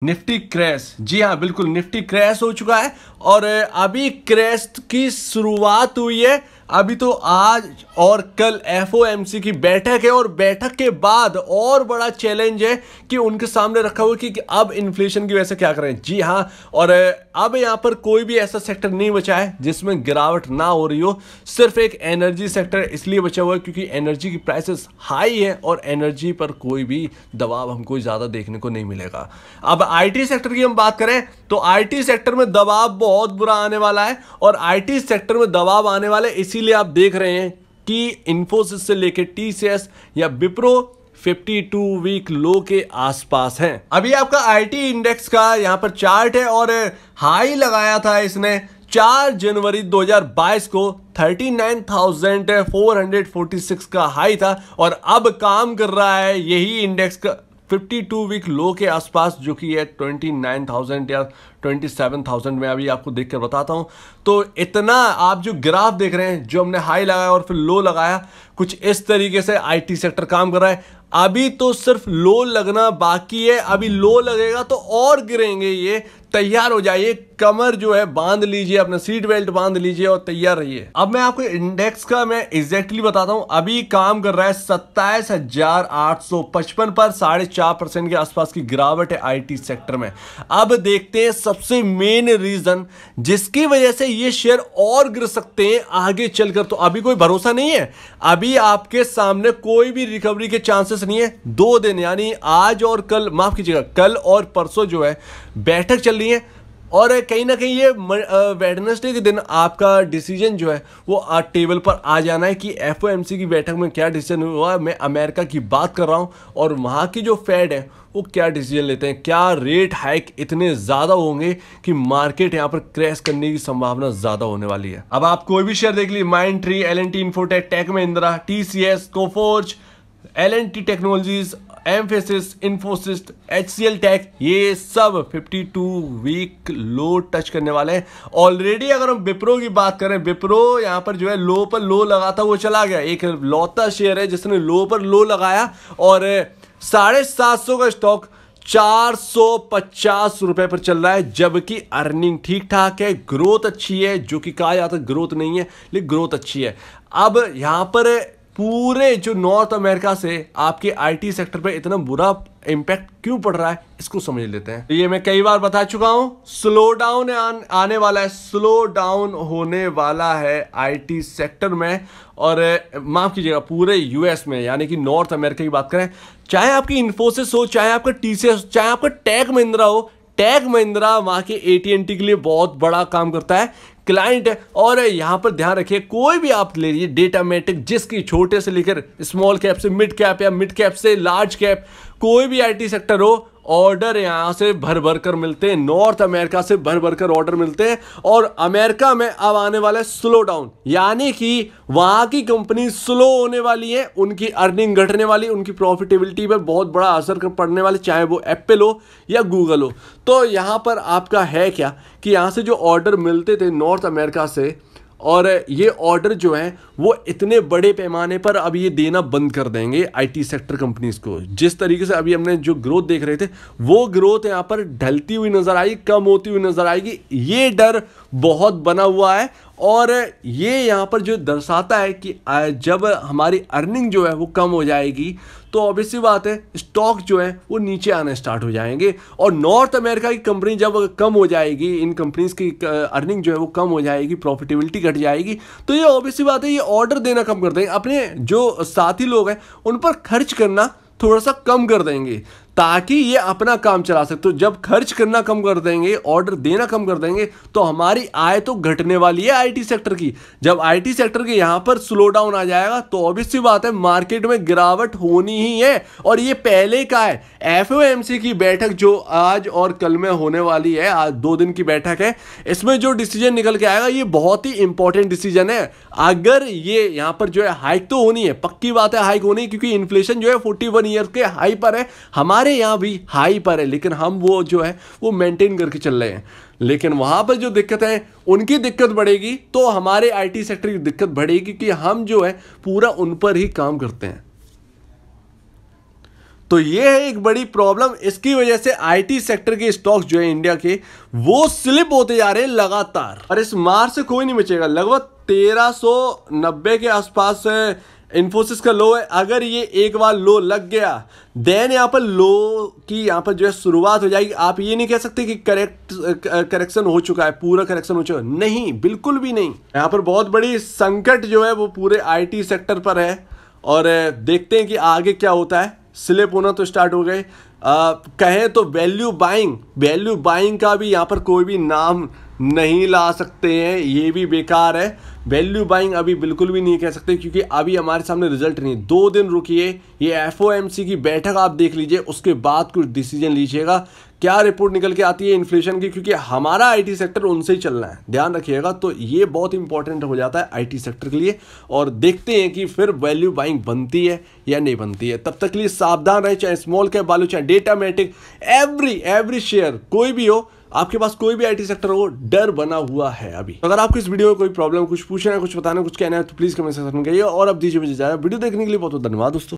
Nifty crash, जी हाँ बिल्कुल Nifty crash हो चुका है और अभी क्रैश की शुरुआत हुई है। अभी तो आज और कल एफओएमसी की बैठक है और बैठक के बाद और बड़ा चैलेंज है कि उनके सामने रखा हुआ कि अब इन्फ्लेशन की वजह से क्या करें। जी हाँ, और अब यहाँ पर कोई भी ऐसा सेक्टर नहीं बचा है जिसमें गिरावट ना हो रही हो। सिर्फ एक एनर्जी सेक्टर इसलिए बचा हुआ है क्योंकि एनर्जी की प्राइसेस हाई है और एनर्जी पर कोई भी दबाव हमको ज़्यादा देखने को नहीं मिलेगा। अब आईटी सेक्टर की हम बात करें तो आईटी सेक्टर में दबाव बहुत बुरा आने वाला है और आईटी सेक्टर में दबाव आने वाले इसीलिए आप देख रहे हैं कि इन्फोसिस से लेकर टीसीएस या विप्रो 52 वीक लो के आसपास हैं। अभी आपका आईटी इंडेक्स का यहां पर चार्ट है और हाई लगाया था इसने 4 जनवरी 2022 को 39,446 का हाई था और अब काम कर रहा है यही इंडेक्स का 52 वीक लो के आसपास जो कि है 29,000 या 27,000 में। अभी आपको देख कर बताता हूं। तो इतना आप जो ग्राफ देख रहे हैं, जो हमने हाई लगाया और फिर लो लगाया, कुछ इस तरीके से आईटी सेक्टर काम कर रहा है। अभी तो सिर्फ लो लगना बाकी है, अभी लो लगेगा तो और गिरेंगे। ये तैयार हो जाइए, कमर जो है बांध लीजिए, अपना सीट बेल्ट बांध लीजिए और तैयार रहिए। अब मैं आपको इंडेक्स का मैं एग्जैक्टली बताता हूं। अभी काम कर रहा है 27,855 पर, 4.5% के आसपास की गिरावट है आईटी सेक्टर में। अब देखते हैं सबसे मेन रीजन जिसकी वजह से ये शेयर और गिर सकते हैं आगे चलकर। तो अभी कोई भरोसा नहीं है, अभी आपके सामने कोई भी रिकवरी के चांसेस नहीं है। 2 दिन यानी आज और कल, माफ कीजिएगा कल और परसों जो है बैठक चल रही है और कहीं ना कहीं ये वेडनेसडे के दिन आपका डिसीजन जो है वो टेबल पर आ जाना है कि एफओएमसी की बैठक में क्या डिसीजन हुआ। मैं अमेरिका की बात कर रहा हूं और वहां की जो फेड है वो क्या डिसीजन लेते हैं। क्या रेट हाइक इतने ज्यादा होंगे कि मार्केट यहां पर क्रैश करने की संभावना ज्यादा होने वाली है। अब आप कोई भी शेयर देख लीजिए, माइंडट्री, एल&टी इन्फोटेक, टेक महिंद्रा, टीसीएस, कोफोर्ज, एल&टी टेक्नोलॉजीज, एम्फेसिस, इन्फोसिस, एचसीएल टेक, ये सब 52 वीक लो टच करने वाले हैं ऑलरेडी। अगर हम विप्रो की बात करें, विप्रो यहां पर जो है लो पर लो लगाता वो चला गया। एक लौता शेयर है जिसने लो पर लो लगाया और 750 का स्टॉक 450 रुपए पर चल रहा है, जबकि अर्निंग ठीक ठाक है, ग्रोथ अच्छी है, जो कि कहा जाता है ग्रोथ नहीं है लेकिन ग्रोथ अच्छी है। अब यहां पर पूरे जो नॉर्थ अमेरिका से आपके आईटी सेक्टर पे इतना बुरा इंपैक्ट क्यों पड़ रहा है इसको समझ लेते हैं। ये मैं कई बार बता चुका हूं, स्लो डाउन आने वाला है, स्लो डाउन होने वाला है आईटी सेक्टर में और माफ कीजिएगा पूरे यूएस में, यानी कि नॉर्थ अमेरिका की बात करें, चाहे आपकी इन्फोसिस हो, चाहे आपका टीसीएस, चाहे आपका टेक महिंद्रा हो। टेक महिंद्रा वहां के एटी&टी के लिए बहुत बड़ा काम करता है, क्लाइंट है। और यहां पर ध्यान रखिए, कोई भी आप ले लीजिए डेटामेटिक, जिसकी छोटे से लेकर स्मॉल कैप से मिड कैप या मिड कैप से लार्ज कैप, कोई भी आईटी सेक्टर हो, ऑर्डर यहां से भर भर कर मिलते हैं, नॉर्थ अमेरिका से भर भर कर ऑर्डर मिलते हैं। और अमेरिका में अब आने वाला है स्लो डाउन, यानी कि वहां की कंपनी स्लो होने वाली है, उनकी अर्निंग घटने वाली, उनकी प्रॉफिटेबिलिटी पर बहुत बड़ा असर पड़ने वाले, चाहे वो एप्पल हो या गूगल हो। तो यहां पर आपका है क्या कि यहां से जो ऑर्डर मिलते थे नॉर्थ अमेरिका से, और ये ऑर्डर जो है वो इतने बड़े पैमाने पर अब ये देना बंद कर देंगे आईटी सेक्टर कंपनीज को। जिस तरीके से अभी हमने जो ग्रोथ देख रहे थे वो ग्रोथ यहाँ पर ढलती हुई नजर आएगी, कम होती हुई नजर आएगी। ये डर बहुत बना हुआ है और ये यहाँ पर जो दर्शाता है कि जब हमारी अर्निंग जो है वो कम हो जाएगी तो ऑब्वियस सी बात है स्टॉक जो है वो नीचे आने स्टार्ट हो जाएंगे। और नॉर्थ अमेरिका की कंपनी जब कम हो जाएगी, इन कंपनीज की अर्निंग जो है वो कम हो जाएगी, प्रॉफिटेबिलिटी घट जाएगी, तो ये ऑब्वियस सी बात है ये ऑर्डर देना कम कर देंगे, अपने जो साथी लोग हैं उन पर खर्च करना थोड़ा सा कम कर देंगे ताकि ये अपना काम चला सकते। तो जब खर्च करना कम कर देंगे, ऑर्डर देना कम कर देंगे, तो हमारी आय तो घटने वाली है आईटी सेक्टर की। जब आईटी सेक्टर के यहां पर स्लो डाउन आ जाएगा तो ऑब्वियस सी बात है मार्केट में गिरावट होनी ही है। और ये पहले का है, एफओएमसी की बैठक जो आज और कल में होने वाली है, आज 2 दिन की बैठक है, इसमें जो डिसीजन निकल के आएगा ये बहुत ही इंपॉर्टेंट डिसीजन है। अगर ये यहां पर जो है हाइक तो होनी है, पक्की बात है हाइक होनी है, क्योंकि इन्फ्लेशन जो है 41 ईयर के हाई पर है, हमारे यहां भी हाई पर है, लेकिन हम वो जो है वो मेंटेन करके चल रहे हैं। लेकिन वहां पर जो दिक्कत है उनकी दिक्कत बढ़ेगी तो हमारे आईटी सेक्टर की दिक्कत बढ़ेगी कि हम जो है पूरा उन पर ही काम करते हैं। तो ये है एक बड़ी प्रॉब्लम। इसकी वजह से आईटी सेक्टर के स्टॉक्स जो है इंडिया के, वो स्लिप होते जा रहे हैं लगातार, और इस मार से कोई नहीं बचेगा। लगभग 1390 के आसपास इन्फोसिस का लो है। अगर ये एक बार लो लग गया, देन यहाँ पर लो की यहाँ पर जो है शुरुआत हो जाएगी। आप ये नहीं कह सकते कि करेक्शन हो चुका है, पूरा करेक्शन हो चुका है, नहीं, बिल्कुल भी नहीं। यहाँ पर बहुत बड़ी संकट जो है वो पूरे आईटी सेक्टर पर है, और देखते हैं कि आगे क्या होता है। स्लिप होना तो स्टार्ट हो गए। कहें तो वैल्यू बाइंग का भी यहाँ पर कोई भी नाम नहीं ला सकते हैं, ये भी बेकार है। वैल्यू बाइंग अभी बिल्कुल भी नहीं कह सकते, क्योंकि अभी हमारे सामने रिजल्ट नहीं है। 2 दिन रुकिए, ये एफओएमसी की बैठक आप देख लीजिए, उसके बाद कुछ डिसीजन लीजिएगा क्या रिपोर्ट निकल के आती है इन्फ्लेशन की, क्योंकि हमारा आईटी सेक्टर उनसे ही चलना है, ध्यान रखिएगा। तो ये बहुत इंपॉर्टेंट हो जाता है आईटी सेक्टर के लिए, और देखते हैं कि फिर वैल्यू बाइंग बनती है या नहीं बनती है। तब तक के लिए सावधान रहे, चाहे स्मॉल कैप वालों, चाहे डेटा मैटिक, एवरी शेयर कोई भी हो, आपके पास कोई भी आईटी सेक्टर हो, डर बना हुआ है अभी। तो अगर आपको इस वीडियो में कोई प्रॉब्लम, कुछ पूछना है, कुछ बताना है, कुछ कहना है, तो प्लीज कमेंट सेक्शन में कहिए। और अब दीजिए मुझे वीडियो देखने के लिए बहुत बहुत धन्यवाद दोस्तों।